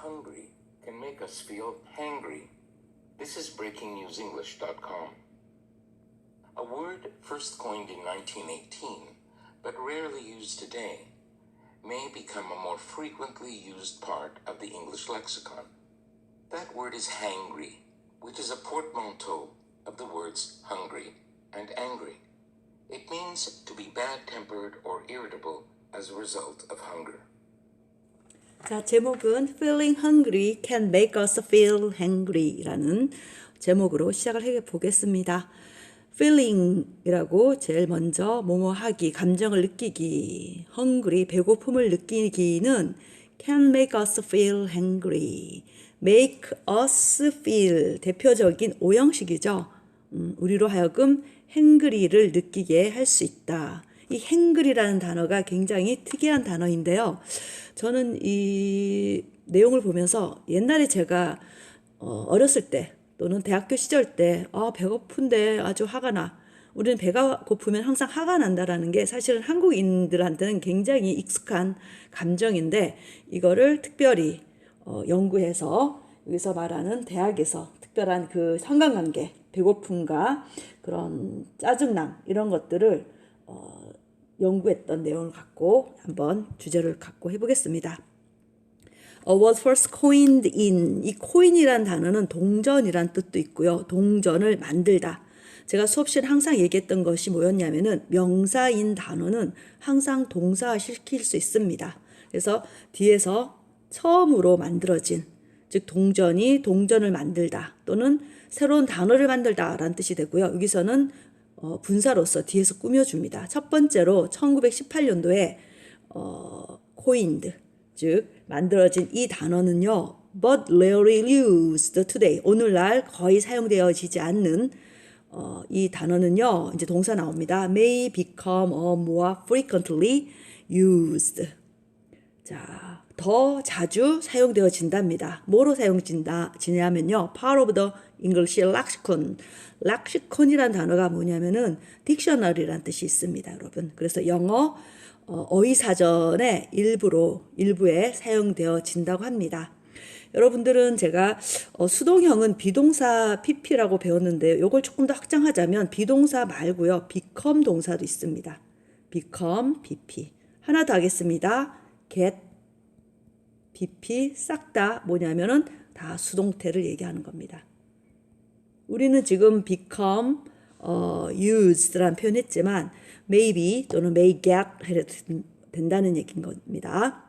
hungry can make us feel hangry. This is breakingnewsenglish.com. A word first coined in 1918, but rarely used today, may become a more frequently used part of the English lexicon. That word is hangry, which is a portmanteau of the words hungry and angry. It means to be bad-tempered or irritable as a result of hunger. 자, 제목은 Feeling hungry can make us feel hangry라는 제목으로 시작을 해보겠습니다. feeling이라고 제일 먼저 뭐뭐하기, 감정을 느끼기, hungry, 배고픔을 느끼기는 can make us feel hangry. make us feel, 대표적인 오형식이죠. 우리로 하여금 hangry를 느끼게 할 수 있다. 이 hangry라는 단어가 굉장히 특이한 단어인데요. 저는 이 내용을 보면서 옛날에 제가 어렸을 때 또는 대학교 시절 때 배고픈데 아주 화가 나. 우리는 배가 고프면 항상 화가 난다라는 게 사실은 한국인들한테는 굉장히 익숙한 감정인데 이거를 특별히 연구해서 여기서 말하는 대학에서 특별한 그 상관관계, 배고픔과 그런 짜증남 이런 것들을 연구했던 내용을 갖고 한번 주제를 갖고 해보겠습니다. was first coined in. 이 coin이란 단어는 동전이란 뜻도 있고요. 동전을 만들다. 제가 수업 시간에 항상 얘기했던 것이 뭐였냐면은 명사인 단어는 항상 동사시킬 수 있습니다. 그래서 뒤에서 처음으로 만들어진, 즉 동전이 동전을 만들다 또는 새로운 단어를 만들다 라는 뜻이 되고요. 여기서는 분사로서 뒤에서 꾸며줍니다. 첫 번째로 1918년도에 coined, 즉 만들어진 이 단어는요. but rarely used today. 오늘날 거의 사용되어지지 않는 이 단어는요. 이제 동사 나옵니다. may become more frequently used. 자, 더 자주 사용되어진답니다. 뭐로 사용지냐면요. part of the English lexicon. 렉시콘이란 단어가 뭐냐면은 딕셔너리란 뜻이 있습니다, 여러분. 그래서 영어 어휘사전의 일부에 사용되어진다고 합니다. 여러분들은 제가 수동형은 비동사 pp라고 배웠는데 이걸 조금 더 확장하자면 비동사 말고요. become 동사도 있습니다. become pp. 하나 더 하겠습니다. get pp 싹 다 뭐냐면은 다 수동태를 얘기하는 겁니다. 우리는 지금 become used라는 표현 했지만 maybe 또는 may get 해도 된다는 얘기인 겁니다.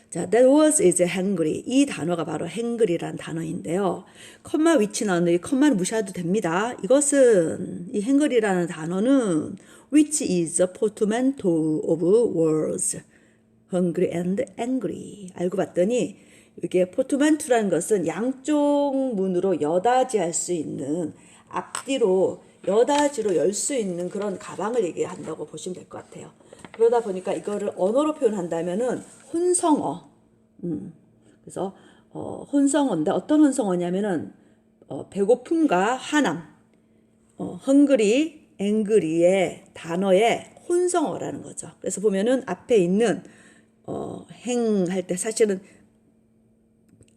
자, that was is hungry. 이 단어가 바로 hangry라는 단어인데요. 컴마 위치 나오는데 이 컴마는 무시해도 됩니다. 이것은 이 hangry라는 단어는 which is a portmanteau of words hungry and angry. 알고 봤더니 이게 포트만투라는 것은 양쪽 문으로 여닫이할 수 있는 앞뒤로 여닫이로 열 수 있는 그런 가방을 얘기한다고 보시면 될 것 같아요. 그러다 보니까 이거를 언어로 표현한다면은 혼성어. 그래서 혼성어인데 어떤 혼성어냐면은 배고픔과 화남, hungry, angry의 단어의 혼성어라는 거죠. 그래서 보면은 앞에 있는 할 때 사실은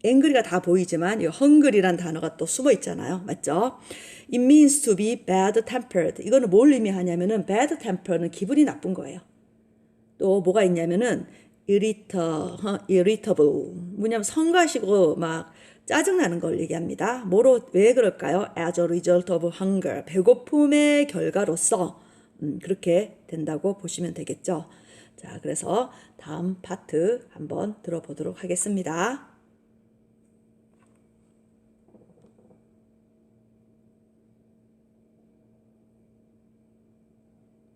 angry가 다 보이지만 이 hungry란 단어가 또 숨어 있잖아요. 맞죠? It means to be bad-tempered. 이거는 뭘 의미하냐면은 bad-tempered는 기분이 나쁜 거예요. 또 뭐가 있냐면은 irritable. 뭐냐면 성가시고 막 짜증나는 걸 얘기합니다. 왜 그럴까요? As a result of hunger. 배고픔의 결과로서 그렇게 된다고 보시면 되겠죠. 자, 그래서 다음 파트 한번 들어보도록 하겠습니다.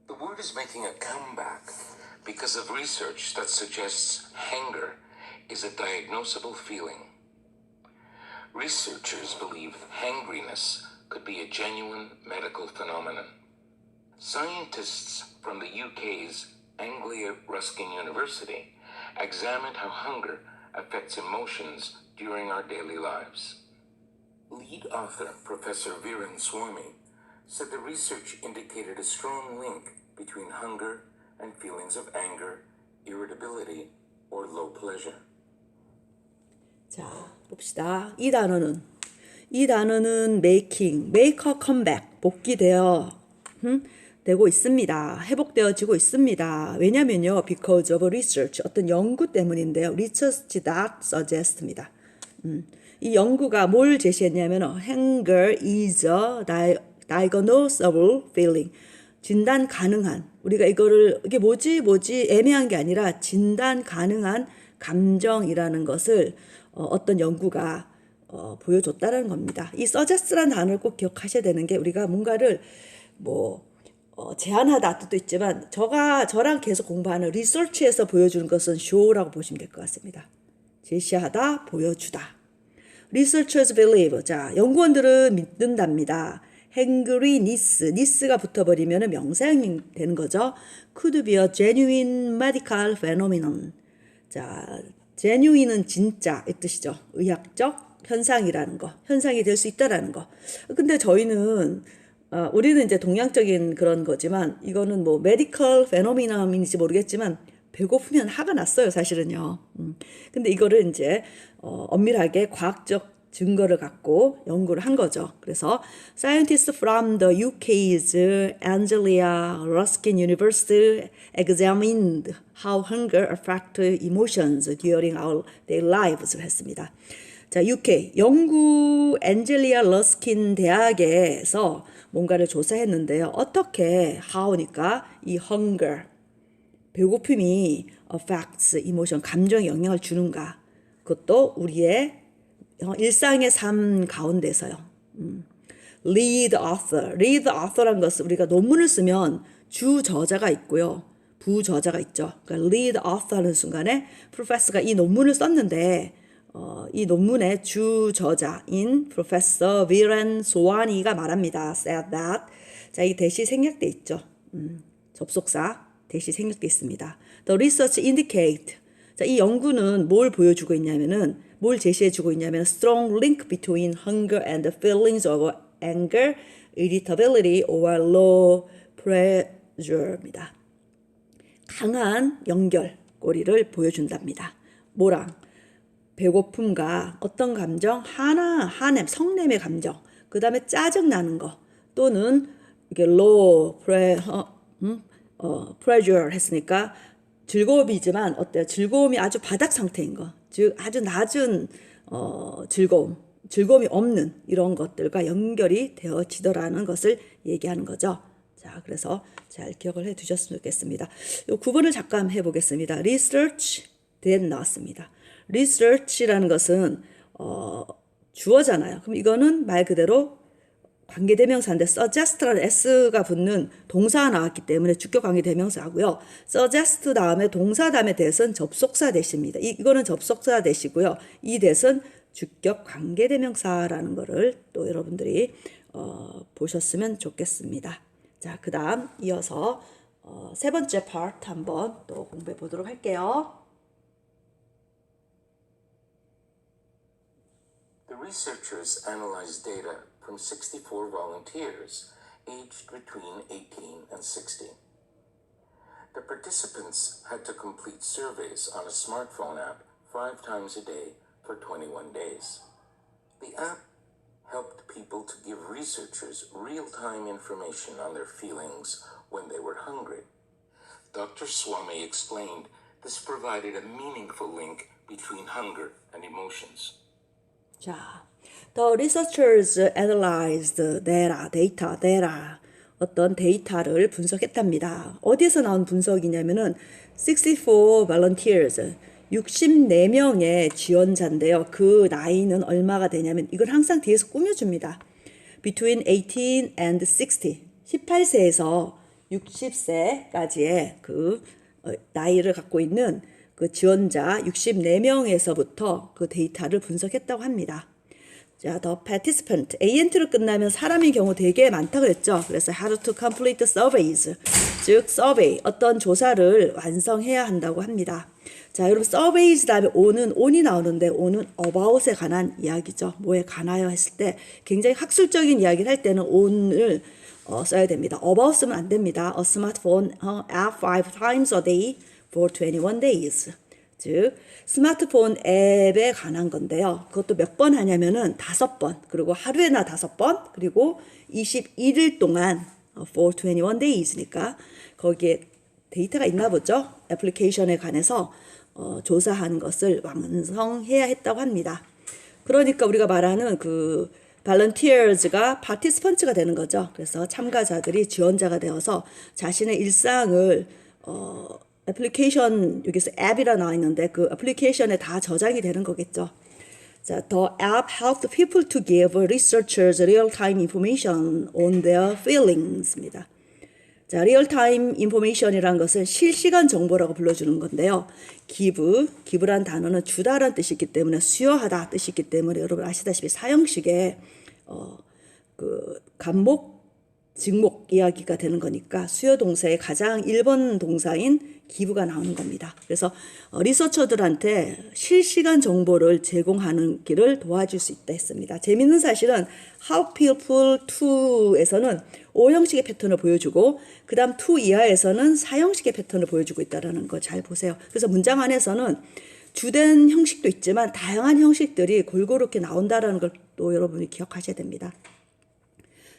The word is making a comeback because of research that suggests hunger is a diagnosable feeling. Researchers believe hangriness could be a genuine medical phenomenon. Scientists from the UK's Anglia Ruskin University examined how hunger affects emotions during our daily lives. Lead author Professor Viren Swamy said the research indicated a strong link between hunger and feelings of anger, irritability, or low pleasure. 자, 봅시다. 이 단어는 making, make a comeback, 복귀되어 되고 있습니다. 회복되어지고 있습니다. 왜냐면요, because of research, 어떤 연구 때문인데요. research that suggest입니다. 이 연구가 뭘 제시했냐면 hunger is a diagnosable feeling. 진단 가능한, 우리가 이게 뭐지 애매한 게 아니라 진단 가능한 감정이라는 것을 어떤 연구가 보여줬다는 겁니다. 이 suggest라는 단어를 꼭 기억하셔야 되는 게, 우리가 뭔가를 제안하다 뜻도 있지만 저랑 계속 공부하는 리서치에서 보여주는 것은 show라고 보시면 될 것 같습니다. 제시하다, 보여주다. Researchers believe. 자, 연구원들은 믿는답니다. hangriness가 붙어버리면 명사형이 되는 거죠. could be a genuine medical phenomenon. 자, genuine은 진짜 이 뜻이죠. 의학적 현상이라는 거, 현상이 될 수 있다라는 거. 근데 저희는 우리는 이제 동양적인 그런 거지만, 이거는 뭐 메디컬 페노미넘인지 모르겠지만 배고프면 화가 났어요, 사실은요. 근데 이거를 이제 엄밀하게 과학적 증거를 갖고 연구를 한 거죠. 그래서 scientists from the UK's Anglia Ruskin University examined how hunger affects emotions during our daily lives 했습니다. 자, UK 영국 앤젤리아 러스킨 대학에서 뭔가를 조사했는데요. 어떻게 how니까 이 hunger 배고픔이 affects emotion 감정에 영향을 주는가, 그것도 우리의 일상의 삶 가운데서요. lead author란 것은 우리가 논문을 쓰면 주 저자가 있고요, 부저자가 있죠. 그러니까 lead author 하는 순간에 프로페서가 이 논문을 썼는데 이 논문의 주 저자인 프로페서 비렌 소와니가 말합니다. said that. 자, 이 대시 생략돼 있죠. 접속사 대시 생략돼 있습니다. The research indicate. 자, 이 연구는 뭘 보여주고 있냐면은, 뭘 제시해주고 있냐면 strong link between hunger and the feelings of anger, irritability or low pressure입니다. 강한 연결고리를 보여준답니다. 뭐랑? 배고픔과 어떤 감정? 한냄, 성냄의 감정. 그 다음에 짜증나는 거. 또는 이게 low pressure 했으니까 즐거움이지만 어때요? 즐거움이 아주 바닥 상태인 거. 즉 아주 낮은 즐거움이 없는 이런 것들과 연결이 되어지더라는 것을 얘기하는 거죠. 자, 그래서 잘 기억을 해 두셨으면 좋겠습니다. 요 9번을 잠깐 해보겠습니다. research then 나왔습니다. research라는 것은 주어잖아요. 그럼 이거는 말 그대로 관계대명사인데 suggest라는 s가 붙는 동사가 나왔기 때문에 주격 관계대명사고요. suggest 다음에 동사 다음에 that은 접속사 that입니다. 이거는 접속사 that이고요. 이 that은 주격 관계대명사라는 거를 또 여러분들이 보셨으면 좋겠습니다. 자, 그 다음 이어서 세 번째 파트 한번 또 공부해 보도록 할게요. The researchers analyzed data from 64 volunteers aged between 18 and 60. The participants had to complete surveys on a smartphone app 5 times a day for 21 days. The app helped people to give researchers real-time information on their feelings when they were hungry. Dr. Swami explained this provided a meaningful link between hunger and emotions. 자, the researchers analyzed data. 어떤 데이터를 분석했답니다. 어디에서 나온 분석이냐면은 64 volunteers, 64명의 지원자인데요. 그 나이는 얼마가 되냐면 이걸 항상 뒤에서 꾸며줍니다. Between 18 and 60, 18세에서 60세까지의 그 나이를 갖고 있는 그 지원자 64명에서부터 그 데이터를 분석했다고 합니다. 자, the participant, ANT로 끝나면 사람의 경우 되게 많다 그랬죠. 그래서 had to complete the surveys, 즉 survey, 어떤 조사를 완성해야 한다고 합니다. 자, 여러분 surveys 다음에 on이 나오는데 on은 about에 관한 이야기죠. 뭐에 관하여 했을 때 굉장히 학술적인 이야기를 할 때는 on을 써야 됩니다. about 쓰면 안 됩니다. A smartphone app 5 times a day for 21 days. 즉 스마트폰 앱에 관한 건데요. 그것도 몇 번 하냐면은 5번, 그리고 하루에나 5번, 그리고 21일 동안 for 21 days니까 거기에 데이터가 있나 보죠. 애플리케이션에 관해서 조사한 것을 완성해야 했다고 합니다. 그러니까 우리가 말하는 그 volunteers가 participant가 되는 거죠. 그래서 참가자들이 지원자가 되어서 자신의 일상을 애플리케이션, 여기서 앱이라 나와 있는데 그 애플리케이션에 다 저장이 되는 거겠죠. 자, the app helped people to give researchers real-time information on their feelings입니다. 자, real-time information이란 것은 실시간 정보라고 불러주는 건데요. give란 단어는 주다라는 뜻이 있기 때문에 수여하다 뜻이 있기 때문에 여러분 아시다시피 사형식에 그 간목, 직목 이야기가 되는 거니까 수요 동사의 가장 1번 동사인 기부가 나오는 겁니다. 그래서 리서처들한테 실시간 정보를 제공하는 길을 도와줄 수 있다 했습니다. 재밌는 사실은 How People to에서는 5형식의 패턴을 보여주고 그 다음 to 이하에서는 4형식의 패턴을 보여주고 있다는 거 잘 보세요. 그래서 문장 안에서는 주된 형식도 있지만 다양한 형식들이 골고루 이렇게 나온다는 걸 또 여러분이 기억하셔야 됩니다.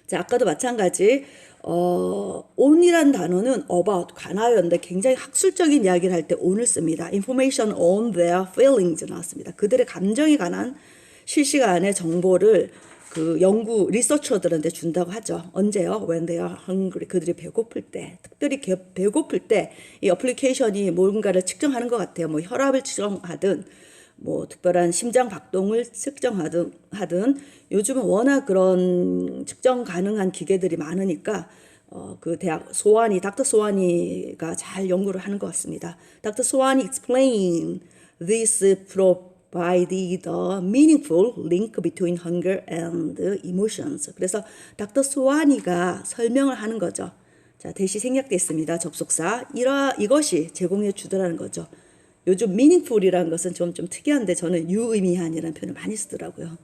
자, 아까도 마찬가지 on이란 단어는 about, 관하여인데 굉장히 학술적인 이야기를 할 때 on을 씁니다. information on their feelings 나왔습니다. 그들의 감정에 관한 실시간의 정보를 그 연구 리서처들한테 준다고 하죠. 언제요? When they are hungry. 그들이 배고플 때. 특별히 배고플 때 이 어플리케이션이 뭔가를 측정하는 것 같아요. 뭐 혈압을 측정하든 뭐 특별한 심장 박동을 측정하든 요즘은 워낙 그런 측정 가능한 기계들이 많으니까 그 대학 닥터 소환이가 잘 연구를 하는 것 같습니다. 닥터 소환이 explain this provided a meaningful link between hunger and emotions. 그래서 닥터 소환이가 설명을 하는 거죠. 자, 대시 생략돼 있습니다. 접속사. 이것이 제공해 주더라는 거죠. 요즘 meaningful이라는 것은 좀 특이한데 저는 유의미한이라는 표현을 많이 쓰더라고요.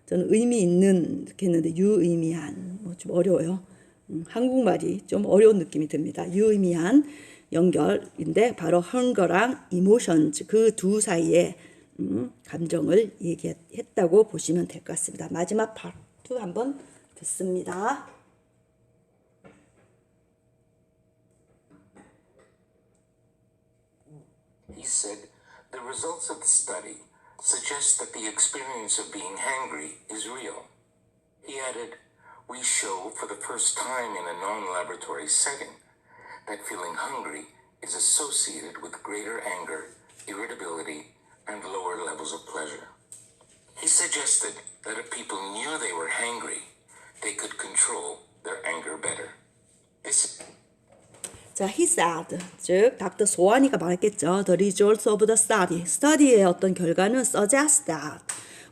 저는 의미 있는 이렇게 했는데 유의미한 뭐 좀 어려워요. 한국말이 좀 어려운 느낌이 듭니다. 유의미한 연결인데 바로 hunger랑 emotions 그 두 사이에 감정을 얘기했다고 보시면 될 것 같습니다. 마지막 파트 한번 듣습니다. He said, the results of the study suggest that the experience of being hangry is real. He added, we show for the first time in a non-laboratory setting that feeling hungry is associated with greater anger, irritability, and lower levels of pleasure. He suggested that if people knew they were hangry, they could control their anger better. 자, he said, 즉 닥터 소환이가 말했겠죠. The results of the study. 스터디의 어떤 결과는 suggest that.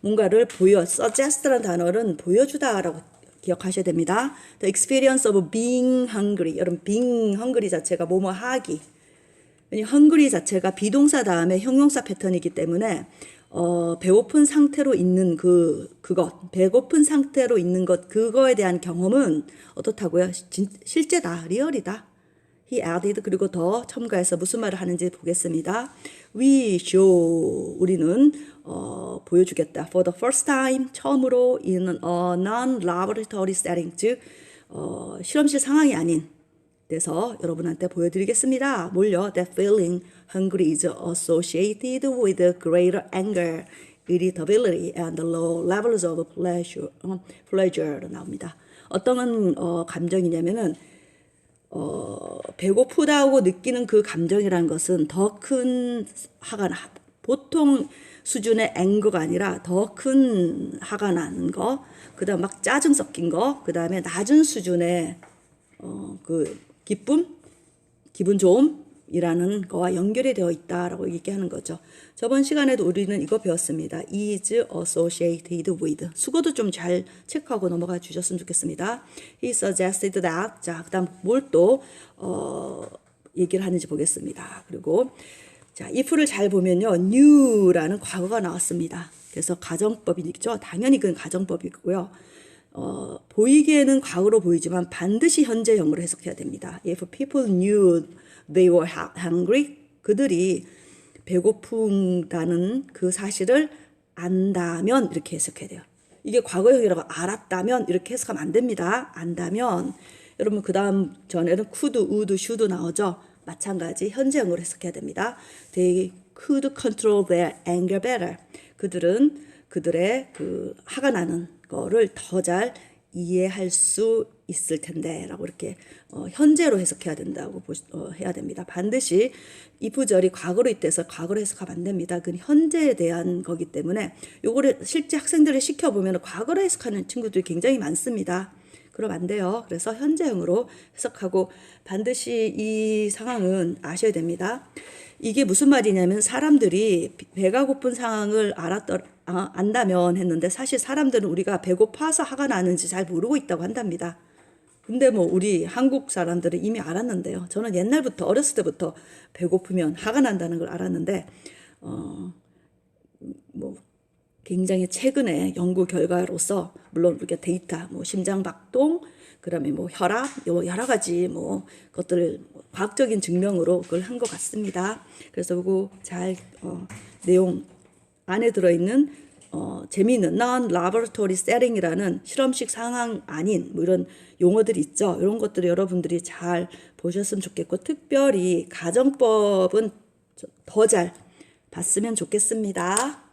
뭔가를 suggest라는 단어는 보여주다라고 기억하셔야 됩니다. The experience of being hungry. 여러분, being hungry 자체가 뭐뭐 하기. hungry 자체가 비동사 다음에 형용사 패턴이기 때문에 배고픈 상태로 있는 그것, 배고픈 상태로 있는 것, 그거에 대한 경험은 어떻다고요? 실제다, 리얼이다. He added, 그리고 더 첨가해서 무슨 말을 하는지 보겠습니다. We show, 우리는 보여주겠다. For the first time, 처음으로 in a non-laboratory setting, 즉 실험실 상황이 아닌 데서 여러분한테 보여드리겠습니다. 뭘요? That feeling hungry is associated with greater anger, irritability, and low levels of pleasure 나옵니다. 어떤 감정이냐면은 배고프다고 느끼는 그 감정이라는 것은 더 큰 화가 보통 수준의 앵거가 아니라 더 큰 화가 나는 거, 그 다음 막 짜증 섞인 거, 그 다음에 낮은 수준의 그 기분 좋음이라는 거와 연결이 되어 있다라고 얘기하는 거죠. 저번 시간에도 우리는 이거 배웠습니다. is associated with. 수고도 좀 잘 체크하고 넘어가 주셨으면 좋겠습니다. He suggested that. 자, 그 다음 뭘 또 얘기를 하는지 보겠습니다. 그리고 자, if를 잘 보면요. new라는 과거가 나왔습니다. 그래서 가정법이죠. 당연히 그건 가정법이고요. 보이기에는 과거로 보이지만 반드시 현재형으로 해석해야 됩니다. If people knew they were hungry, 그들이 배고프다는 그 사실을 안다면 이렇게 해석해야 돼요. 이게 과거형이라고 알았다면 이렇게 해석하면 안 됩니다. 안다면 여러분 그 다음 전에는 could, would, should 나오죠. 마찬가지 현재형으로 해석해야 됩니다. They could control their anger better. 그들은 그들의 그 화가 나는 거를 더 잘 이해할 수 있을 텐데 라고 이렇게 현재로 해석해야 된다고 해야 됩니다. 반드시 이프절이 과거로 있대서 과거로 해석하면 안 됩니다. 그건 현재에 대한 거기 때문에 요거를 실제 학생들을 시켜보면 과거로 해석하는 친구들이 굉장히 많습니다. 그럼 안 돼요. 그래서 현재형으로 해석하고 반드시 이 상황은 아셔야 됩니다. 이게 무슨 말이냐면 사람들이 배가 고픈 상황을 안다면 했는데 사실 사람들은 우리가 배고파서 화가 나는지 잘 모르고 있다고 한답니다. 근데 뭐 우리 한국 사람들은 이미 알았는데요. 저는 옛날부터 어렸을 때부터 배고프면 화가 난다는 걸 알았는데 뭐 굉장히 최근에 연구 결과로서 물론 우리가 데이터 뭐 심장박동 그다음에 뭐 혈압 여러 가지 뭐 것들을 과학적인 증명으로 그걸 한 것 같습니다. 그래서 이거 잘 내용 안에 들어있는 재미있는 non-laboratory setting이라는 실험식 상황 아닌 뭐 이런 용어들이 있죠. 이런 것들을 여러분들이 잘 보셨으면 좋겠고 특별히 가정법은 더 잘 봤으면 좋겠습니다.